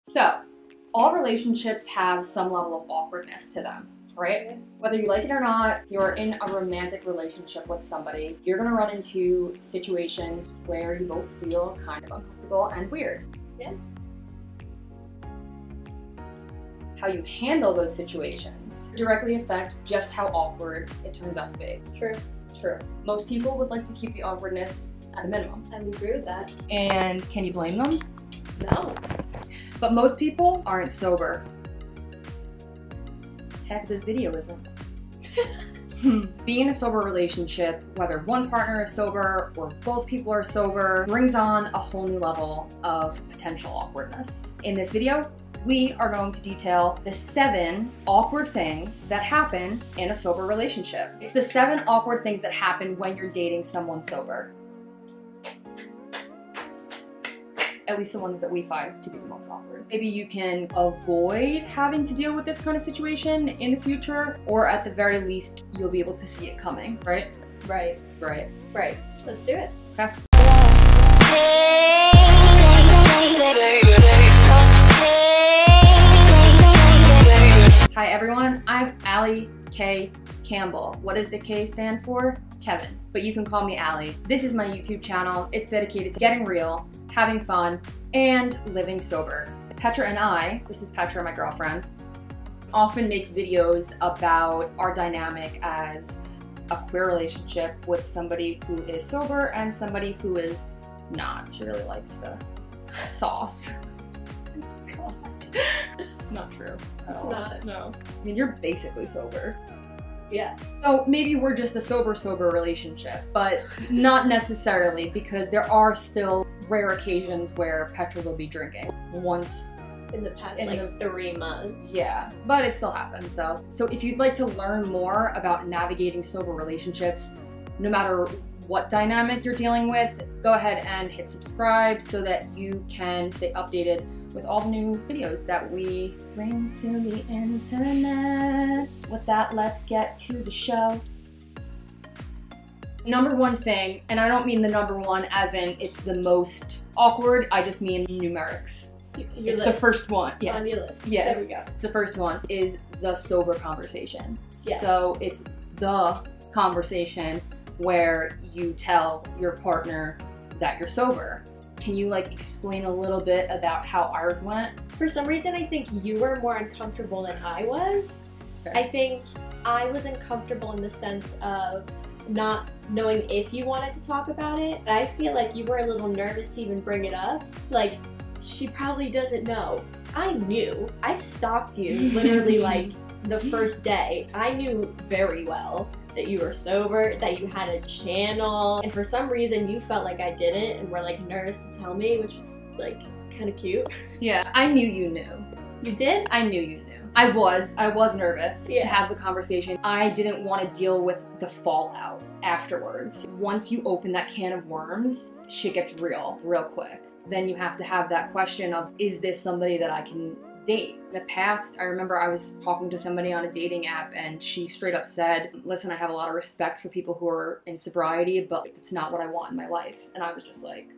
So, all relationships have some level of awkwardness to them, right? Whether you like it or not, you're in a romantic relationship with somebody, you're gonna run into situations where you both feel kind of uncomfortable and weird. Yeah. How you handle those situations directly affect just how awkward it turns out to be. True. True. Most people would like to keep the awkwardness at a minimum. I would agree with that. And can you blame them? No. But most people aren't sober. Heck, this video isn't. Being in a sober relationship, whether one partner is sober or both people are sober, brings on a whole new level of potential awkwardness. In this video, we are going to detail the 7 awkward things that happen in a sober relationship. It's the 7 awkward things that happen when you're dating someone sober. At least the ones that we find to be the most awkward. Maybe you can avoid having to deal with this kind of situation in the future, or at the very least, you'll be able to see it coming, right? Right. Right. Right. Let's do it. Okay. Hi everyone, I'm Allie K. Campbell. What does the K stand for? Kevin, but you can call me Allie. This is my YouTube channel. It's dedicated to getting real, having fun, and living sober. Petra and I, this is Petra, my girlfriend, often make videos about our dynamic as a queer relationship with somebody who is sober and somebody who is not. She really likes the sauce. God. Not true. It's not. No. I mean, you're basically sober. Yeah. So maybe we're just a sober relationship, but not necessarily, because there are still rare occasions where Petra will be drinking once In the past, in like, 3 months. Yeah, but it still happens. So if you'd like to learn more about navigating sober relationships, no matter what dynamic you're dealing with, go ahead and hit subscribe so that you can stay updated with all the new videos that we bring to the internet. With that, let's get to the show. Number 1 thing, and I don't mean the number 1 as in it's the most awkward, I just mean numerics. It's the first one. Yes. On your list. Yes. There we go. It's the first one, is the sober conversation. Yes. So it's the conversation where you tell your partner that you're sober. Can you explain a little bit about how ours went? For some reason, I think you were more uncomfortable than I was. Okay. I think I was uncomfortable in the sense of not knowing if you wanted to talk about it. I feel like you were a little nervous to even bring it up. Like, she probably doesn't know. I knew. I stalked you literally the first day. I knew very well that you were sober, that you had a channel, and for some reason you felt like I didn't and were nervous to tell me, which was kind of cute. Yeah, I knew you knew. You did? I knew you knew. I was nervous to Yeah. have the conversation. I didn't want to deal with the fallout afterwards. Once you open that can of worms, shit gets real quick. Then you have to have that question of, is this somebody that I can date? In the past, I remember I was talking to somebody on a dating app and she straight up said, listen, I have a lot of respect for people who are in sobriety, but it's not what I want in my life. And I was just like,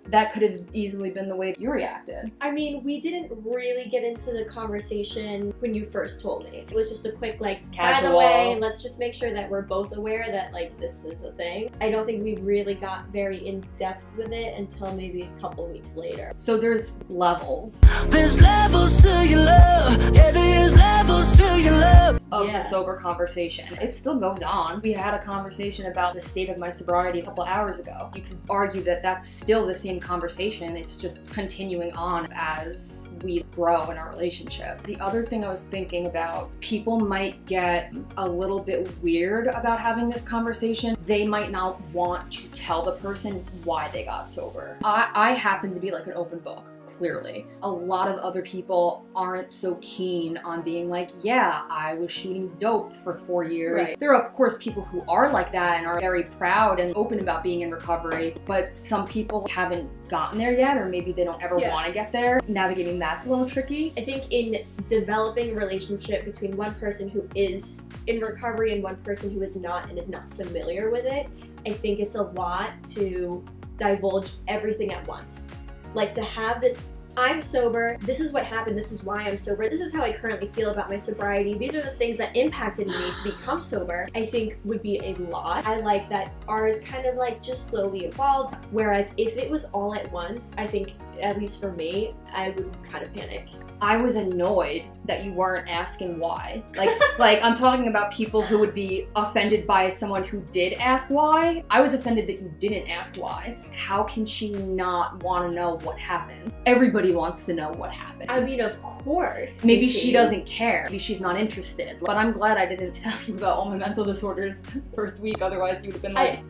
that could have easily been the way you reacted. I mean, we didn't really get into the conversation when you first told me. It was just a quick Casual. by the way, let's just make sure that we're both aware that this is a thing. I don't think we really got very in depth with it until maybe a couple weeks later. So there's levels. There's levels to your love. Yeah, there's levels to your love. Of Yeah. the sober conversation. It still goes on. We had a conversation about the state of my sobriety a couple hours ago. You could argue that that's still the same conversation. It's just continuing on as we grow in our relationship. The other thing I was thinking about, people might get a little bit weird about having this conversation. They might not want to tell the person why they got sober. I happen to be an open book. Clearly. A lot of other people aren't so keen on being yeah, I was shooting dope for 4 years. Right. There are, of course, people who are like that and are very proud and open about being in recovery, but some people haven't gotten there yet, or maybe they don't ever want to get there. Navigating that's a little tricky. I think in developing a relationship between one person who is in recovery and one person who is not and is not familiar with it, I think it's a lot to divulge everything at once. Like to have this, I'm sober, this is what happened, this is why I'm sober, this is how I currently feel about my sobriety, these are the things that impacted me to become sober, I think would be a lot. I like that ours kind of like just slowly evolved, whereas if it was all at once, I think, at least for me, I would kind of panic. I was annoyed that you weren't asking why. Like I'm talking about people who would be offended by someone who did ask why. I was offended that you didn't ask why. How can she not want to know what happened? Everybody wants to know what happened. I mean, of course. Maybe she doesn't care. Maybe she's not interested. But I'm glad I didn't tell you about all my mental disorders the first week. Otherwise, you would have been like,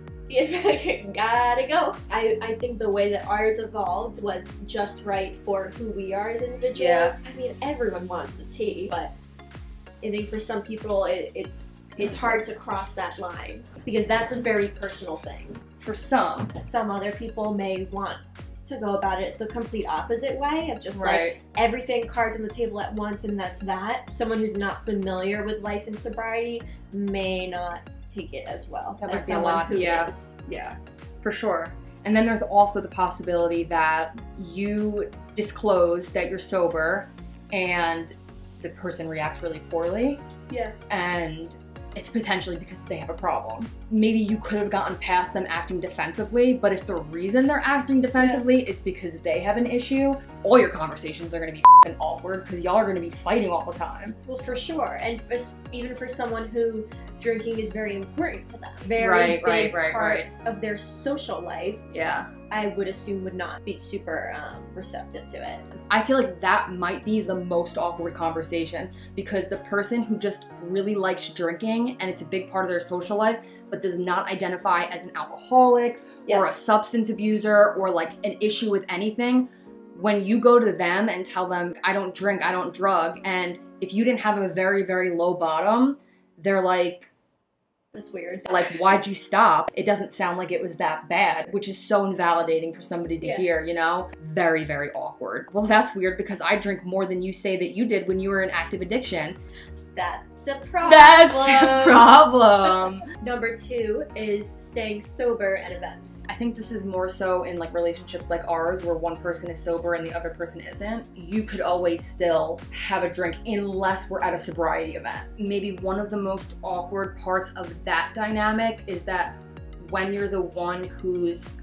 gotta go. I think the way that ours evolved was just right for who we are as individuals. Yeah. I mean, everyone wants the tea, but I think for some people it's hard to cross that line because that's a very personal thing. For some other people may want to go about it the complete opposite way of just right. like everything cards on the table at once and that's that. Someone who's not familiar with life and sobriety may not take it as well. That as might be a lot. who Yeah. is. Yeah, for sure. And then there's also the possibility that you disclose that you're sober and the person reacts really poorly. Yeah. And it's potentially because they have a problem. Maybe you could have gotten past them acting defensively, but if the reason they're acting defensively is because they have an issue, all your conversations are gonna be f***ing awkward because y'all are gonna be fighting all the time. Well, for sure. And even for someone who drinking is very important to them, very big part of their social life, yeah, I would assume would not be super receptive to it. I feel like that might be the most awkward conversation because the person who just really likes drinking and it's a big part of their social life but does not identify as an alcoholic or a substance abuser or like an issue with anything, when you go to them and tell them, I don't drink, I don't drug, and if you didn't have a very, very low bottom, they're like, that's weird. Like, why'd you stop? It doesn't sound like it was that bad, which is so invalidating for somebody to hear, you know? Very, very awkward. Well, that's weird because I drink more than you say that you did when you were in active addiction. That's a problem. That's a problem. Number 2 is staying sober at events. I think this is more so in like relationships like ours where one person is sober and the other person isn't. You could always still have a drink unless we're at a sobriety event. Maybe one of the most awkward parts of that dynamic is that when you're the one who's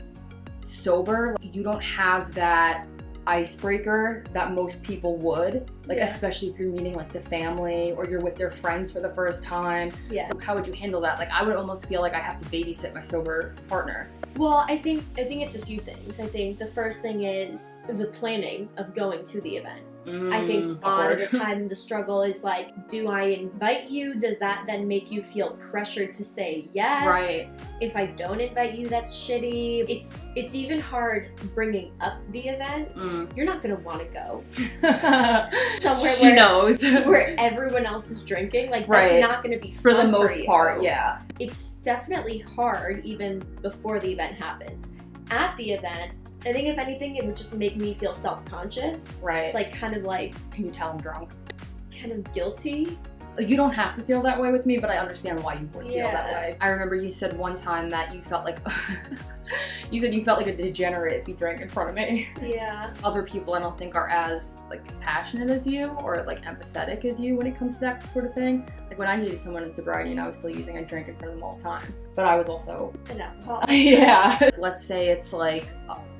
sober, you don't have that icebreaker that most people would, like especially if you're meeting like the family or you're with their friends for the first time. Yeah. How would you handle that? Like I would almost feel like I have to babysit my sober partner. Well, I think it's a few things. I think the first thing is the planning of going to the event. I think a lot of the time the struggle is like, do I invite you? Does that then make you feel pressured to say yes? Right. If I don't invite you, that's shitty. It's even hard bringing up the event. You're not gonna want to go somewhere where everyone else is drinking. Like that's not gonna be fun for the most part. Yeah. It's definitely hard even before the event happens. At the event, I think if anything, it would just make me feel self-conscious. Right. Like kind of like, can you tell I'm drunk? Kind of guilty. You don't have to feel that way with me, but I understand why you would feel that way. I remember you said one time that you felt like, you said you felt like a degenerate if you drank in front of me. Yeah. Other people I don't think are as like compassionate as you or like empathetic as you when it comes to that sort of thing. Like when I needed someone in sobriety and I was still using, I drank in front of them all the time. But I was also an alcoholic. Yeah. Let's say it's like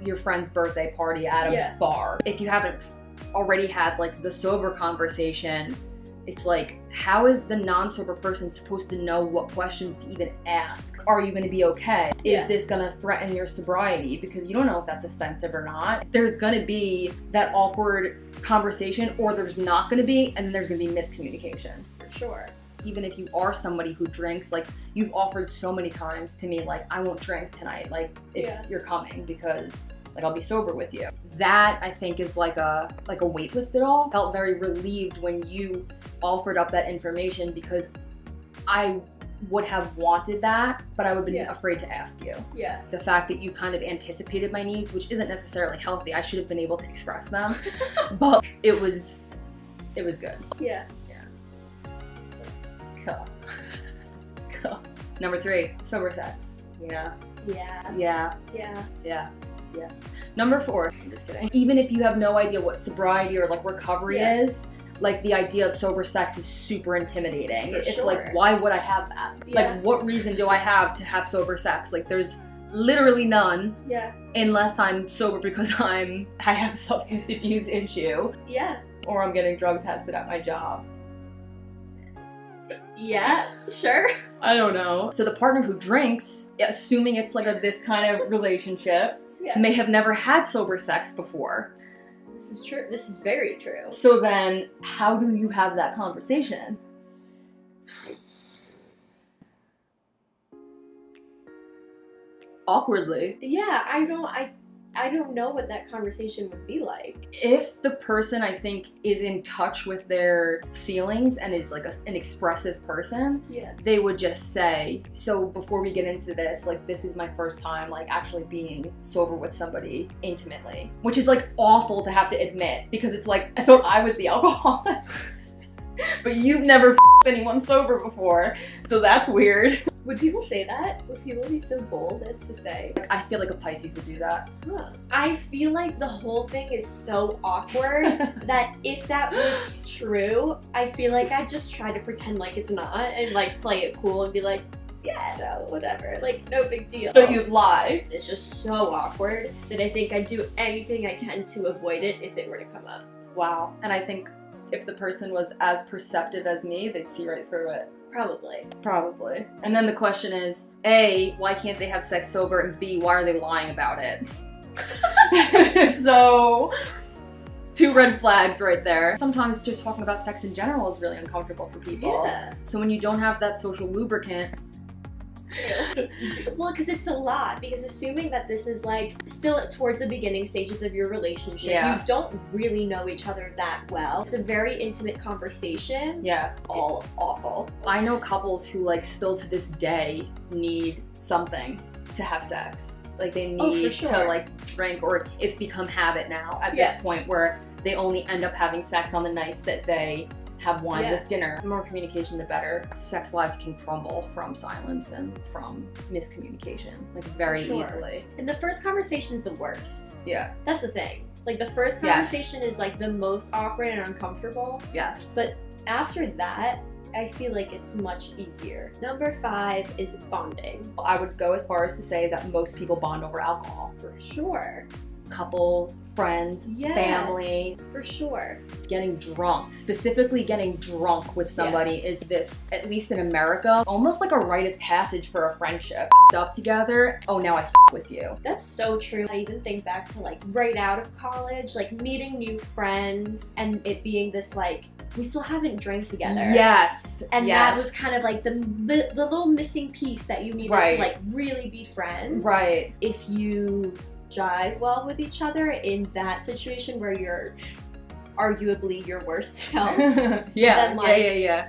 your friend's birthday party at a bar. If you haven't already had like the sober conversation, it's like, how is the non-sober person supposed to know what questions to even ask? Are you going to be okay? Is this going to threaten your sobriety? Because you don't know if that's offensive or not. There's going to be that awkward conversation, or there's not going to be, and then there's going to be miscommunication. For sure. Even if you are somebody who drinks, like you've offered so many times to me, like I won't drink tonight, like if you're coming, because like I'll be sober with you. That I think is like a weight lifted off. Felt very relieved when you offered up that information because I would have wanted that, but I would have been afraid to ask you. Yeah. The fact that you kind of anticipated my needs, which isn't necessarily healthy. I should have been able to express them, but it was good. Yeah. Yeah. Cool. Cool. Number 3, sober sex. Yeah. Yeah. Yeah. Yeah. Yeah. Yeah. Number 4, I'm just kidding. Even if you have no idea what sobriety or like recovery is, like the idea of sober sex is super intimidating. It's like, why would I have that? Like, what reason do I have to have sober sex? Like, there's literally none. Yeah. Unless I'm sober because I have a substance abuse issue. Yeah. Or I'm getting drug tested at my job. Yeah, sure. I don't know. So the partner who drinks, assuming it's like this kind of relationship, may have never had sober sex before. This is true. This is very true. So then, how do you have that conversation? Awkwardly. Yeah, I don't know what that conversation would be like. If the person, I think, is in touch with their feelings and is like an expressive person, they would just say, so before we get into this, like, this is my first time like actually being sober with somebody intimately, which is like awful to have to admit, because it's like, I thought I was the alcoholic. But you've never anyone sober before, so that's weird. Would people say that? Would people be so bold as to say? I feel like a Pisces would do that. Huh. I feel like the whole thing is so awkward that if that was true, I feel like I'd just try to pretend like it's not and like play it cool and be like, yeah, no, whatever, like no big deal. So you'd lie. It's just so awkward that I think I'd do anything I can to avoid it if it were to come up. Wow. And I think if the person was as perceptive as me, they'd see right through it. Probably. Probably. And then the question is, A, why can't they have sex sober? And B, why are they lying about it? So, 2 red flags right there. Sometimes just talking about sex in general is really uncomfortable for people. Yeah. So when you don't have that social lubricant, well, because it's a lot. Because assuming that this is like still towards the beginning stages of your relationship, you don't really know each other that well. It's a very intimate conversation. Yeah. All awful. I know couples who like still to this day need something to have sex. Like they need to like drink, or it's become habit now at this point where they only end up having sex on the nights that they have wine with dinner. The more communication, the better. Sex lives can crumble from silence and from miscommunication, like very easily. And the first conversation is the worst. Yeah. That's the thing. Like the first conversation is like the most awkward and uncomfortable. Yes. But after that, I feel like it's much easier. Number 5 is bonding. I would go as far as to say that most people bond over alcohol. For sure. Couples, friends, family. For sure. Getting drunk, specifically getting drunk with somebody is this, at least in America, almost like a rite of passage for a friendship. Up together, oh now I with you. That's so true. I even think back to like right out of college, like meeting new friends and it being this like, we still haven't drank together. Yes. And that was kind of like the little missing piece that you needed to like really be friends. Right. If you jive well with each other in that situation where you're arguably your worst self, then like,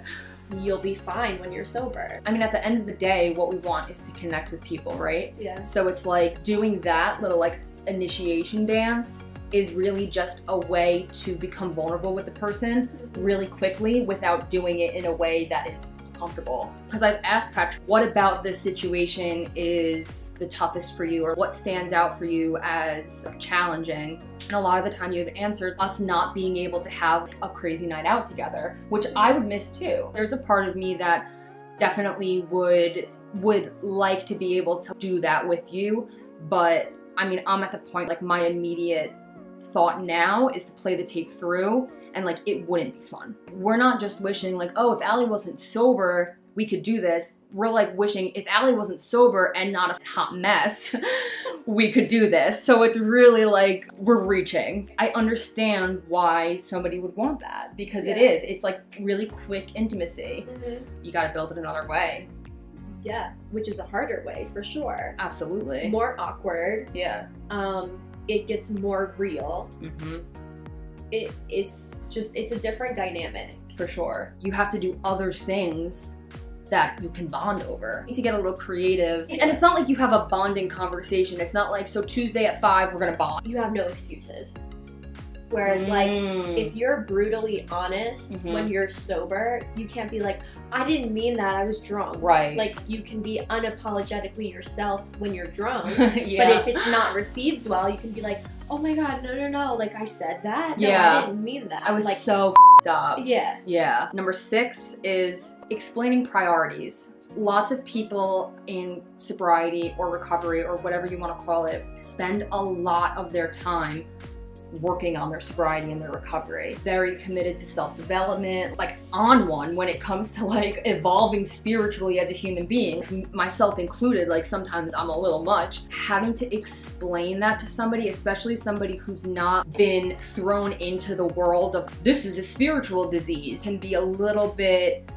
you'll be fine when you're sober. I mean, at the end of the day, what we want is to connect with people, right? Yeah. So it's like doing that little like initiation dance is really just a way to become vulnerable with the person really quickly without doing it in a way that is comfortable. Because I've asked Petra, what about this situation is the toughest for you, or what stands out for you as challenging? And a lot of the time you have answered us not being able to have a crazy night out together, which I would miss too. There's a part of me that definitely would like to be able to do that with you, but I mean, I'm at the point, like my immediate thought now is to play the tape through, and like it wouldn't be fun. We're not just wishing like, oh, if Allie wasn't sober, we could do this. We're like wishing if Allie wasn't sober and not a hot mess, we could do this. So it's really like we're reaching. I understand why somebody would want that, because it's like really quick intimacy. You gotta build it another way. Yeah, which is a harder way for sure. Absolutely. More awkward. Yeah. It gets more real. It's a different dynamic. For sure. You have to do other things that you can bond over. You need to get a little creative. And it's not like you have a bonding conversation. It's not like, so Tuesday at 5, we're gonna bond. You have no excuses. Whereas, like, if you're brutally honest when you're sober, you can't be like, I didn't mean that, I was drunk. Right. Like, you can be unapologetically yourself when you're drunk. Yeah. But if it's not received well, you can be like, oh my God, no, like, I said that. No, Yeah. I didn't mean that. I was like, so up. Yeah. Yeah. Number 6 is explaining priorities. Lots of people in sobriety or recovery or whatever you want to call it spend a lot of their time working on their sobriety and their recovery. Very committed to self-development, like on one when it comes to like evolving spiritually as a human being, myself included. Like sometimes I'm a little much. Having to explain that to somebody, especially somebody who's not been thrown into the world of this is a spiritual disease, can be a little bit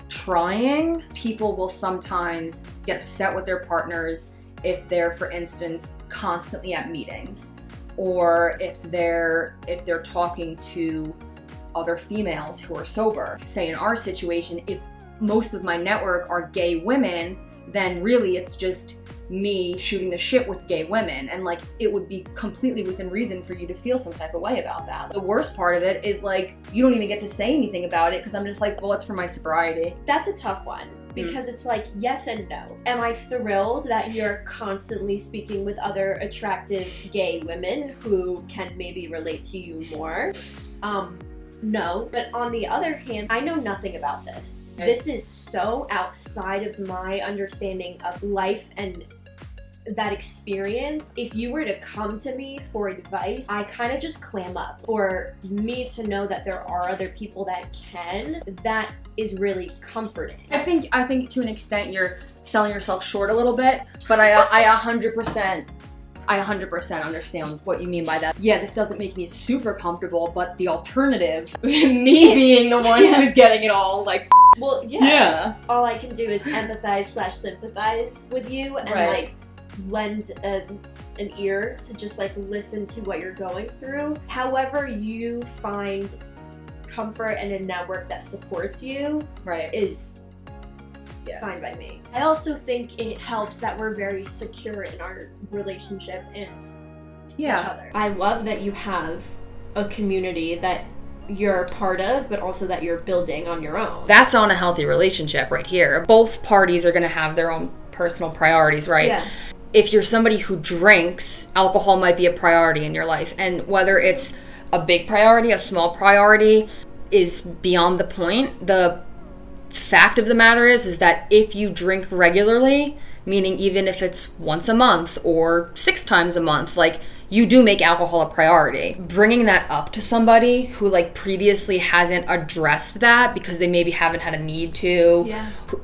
trying. People will sometimes get upset with their partners if they're, for instance, constantly at meetings, or if they're talking to other females who are sober. Say in our situation, if most of my network are gay women, then really it's just me shooting the shit with gay women, and like it would be completely within reason for you to feel some type of way about that. The worst part of it is like you don't even get to say anything about it because I'm just like, well, it's for my sobriety. That's a tough one. Because it's like yes and no. Am I thrilled that you're constantly speaking with other attractive gay women who can maybe relate to you more? No. But on the other hand, I know nothing about this. Okay. This is so outside of my understanding of life and that experience. If you were to come to me for advice, I kind of just clam up. For me to know that there are other people that can, that is really comforting. I think to an extent you're selling yourself short a little bit, but I 100% understand what you mean by that. Yeah, this doesn't make me super comfortable, but the alternative, me being the one who's getting it all, like, well, yeah. All I can do is empathize/sympathize with you and like lend an ear to just like listen to what you're going through. However you find comfort and a network that supports you is fine by me. I also think it helps that we're very secure in our relationship and each other. I love that you have a community that you're a part of, but also that you're building on your own. That's on a healthy relationship right here. Both parties are going to have their own personal priorities, right? Yeah. If you're somebody who drinks, alcohol might be a priority in your life. And whether it's a big priority, a small priority, is beyond the point. The fact of the matter is that if you drink regularly, meaning even if it's once a month or 6 times a month, like you do make alcohol a priority. Bringing that up to somebody who like previously hasn't addressed that because they maybe haven't had a need to,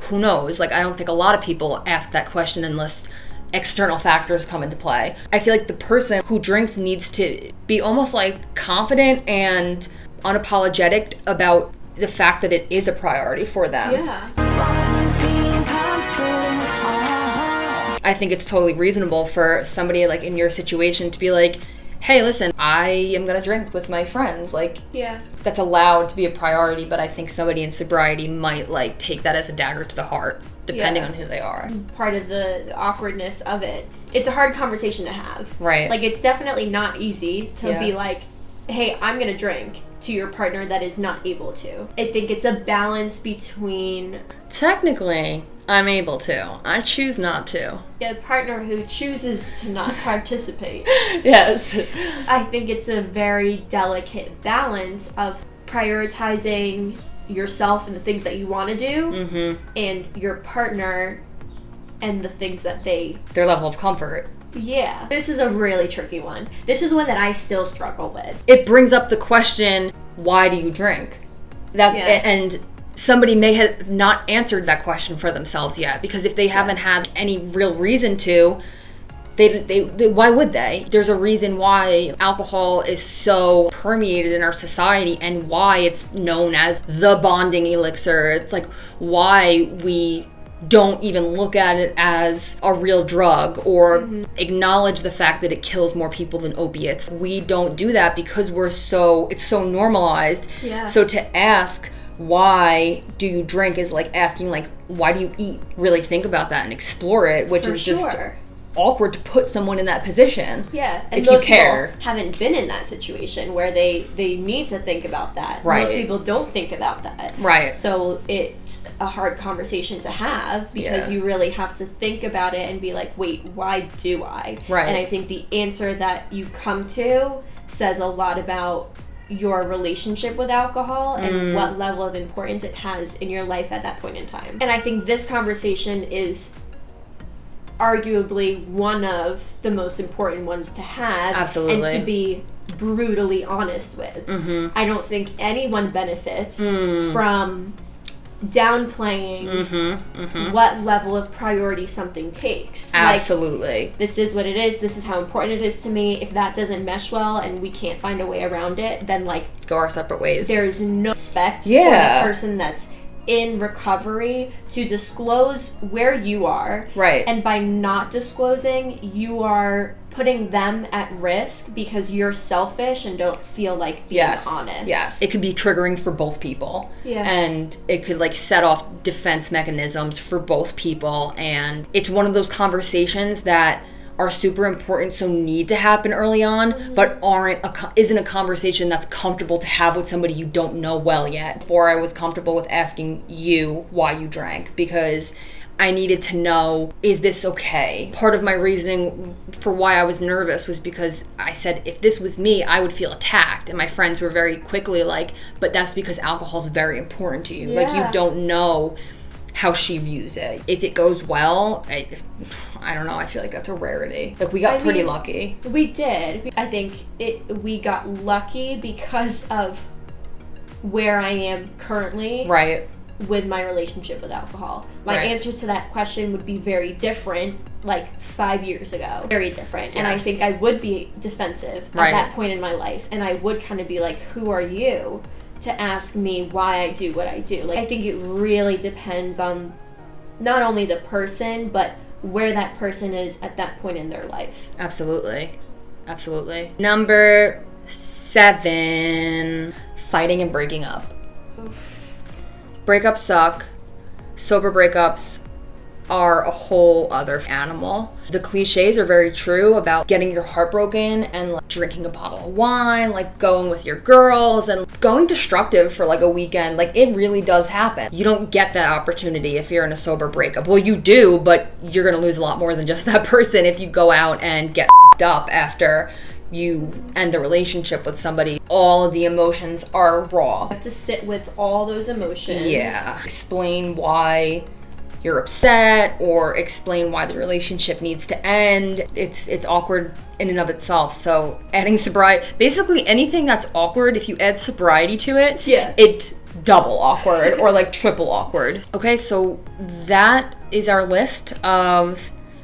who knows? Like I don't think a lot of people ask that question unless external factors come into play. I feel like the person who drinks needs to be almost like confident and unapologetic about the fact that it is a priority for them. Yeah. I think it's totally reasonable for somebody like in your situation to be like, hey, listen, I am gonna drink with my friends. Like, that's allowed to be a priority, but I think somebody in sobriety might like take that as a dagger to the heart, depending on who they are. Part of the awkwardness of it. It's a hard conversation to have. Right. Like, it's definitely not easy to be like, hey, I'm gonna drink, to your partner that is not able to. I think it's a balance between... Technically, I'm able to. I choose not to. A partner who chooses to not participate. Yes. I think it's a very delicate balance of prioritizing yourself and the things that you want to do, and your partner and the things that their level of comfort. Yeah. This is a really tricky one. This is one that I still struggle with. It brings up the question, why do you drink? And somebody may have not answered that question for themselves yet, because if they haven't had any real reason to, they why would they? There's a reason why alcohol is so permeated in our society and why it's known as the bonding elixir. It's like why we don't even look at it as a real drug or acknowledge the fact that it kills more people than opiates. We don't do that because it's so normalized. Yeah. So to ask, why do you drink is like asking, like, why do you eat? Really think about that and explore it, which is just awkward to put someone in that position. Yeah, and if you most care. people haven't been in that situation where they need to think about that. Right. Most people don't think about that. Right. So it's a hard conversation to have because you really have to think about it and be like, wait, why do I? Right. And I think the answer that you come to says a lot about your relationship with alcohol and what level of importance it has in your life at that point in time. And I think this conversation is arguably one of the most important ones to have. Absolutely. And to be brutally honest with. I don't think anyone benefits from downplaying what level of priority something takes. Absolutely. Like, this is what it is. This is how important it is to me. If that doesn't mesh well and we can't find a way around it, then like go our separate ways. There's no respect for the person that's in recovery to disclose where you are. Right. And by not disclosing, you are putting them at risk because you're selfish and don't feel like being honest. Yes. It could be triggering for both people. Yeah. And it could like set off defense mechanisms for both people. And it's one of those conversations that are super important, so need to happen early on, but isn't a conversation that's comfortable to have with somebody you don't know well yet. Before I was comfortable with asking you why you drank, because I needed to know, is this okay? Part of my reasoning for why I was nervous was because I said, if this was me, I would feel attacked. And my friends were very quickly like, but that's because alcohol is very important to you. Yeah. Like, you don't know how she views it. If it goes well, I don't know, I feel like that's a rarity. Like, we got pretty lucky. We did. I think we got lucky because of where I am currently. Right. With my relationship with alcohol. My answer to that question would be very different like 5 years ago. Very different. And I think I would be defensive at that point in my life. And I would kind of be like, who are you to ask me why I do what I do? Like, I think it really depends on not only the person, but where that person is at that point in their life. Absolutely. Absolutely. Number 7, fighting and breaking up. Oof. Breakups suck. Sober breakups are a whole other animal. The cliches are very true about getting your heart broken and like drinking a bottle of wine, like going with your girls and going destructive for like a weekend. Like, it really does happen. You don't get that opportunity if you're in a sober breakup. Well, you do, but you're gonna lose a lot more than just that person if you go out and get up after you end the relationship with somebody. All of the emotions are raw. You have to sit with all those emotions. Yeah. Explain why you're upset or explain why the relationship needs to end. It's awkward in and of itself. So adding sobriety, basically anything that's awkward, if you add sobriety to it, it's double awkward or like triple awkward. Okay, so that is our list of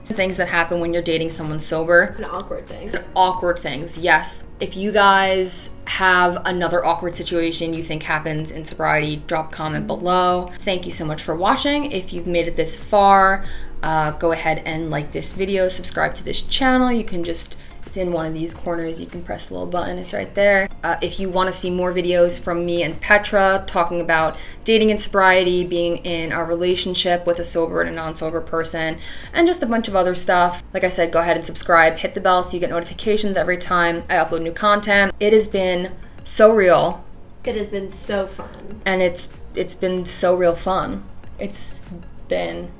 things that happen when you're dating someone sober. And awkward things. Awkward things, yes. If you guys have another awkward situation you think happens in sobriety, drop a comment below. Thank you so much for watching. If you've made it this far, go ahead and like this video, subscribe to this channel. You can just, in one of these corners, you can press the little button, it's right there. If you want to see more videos from me and Petra talking about dating and sobriety, being in a relationship with a sober and a non-sober person, and just a bunch of other stuff, like I said, go ahead and subscribe, hit the bell so you get notifications every time I upload new content. It has been so real. It has been so fun. And it's been so real fun. It's been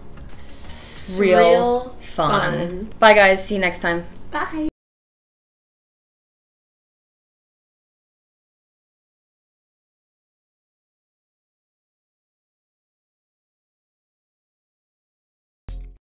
real fun. Bye guys, see you next time. Bye.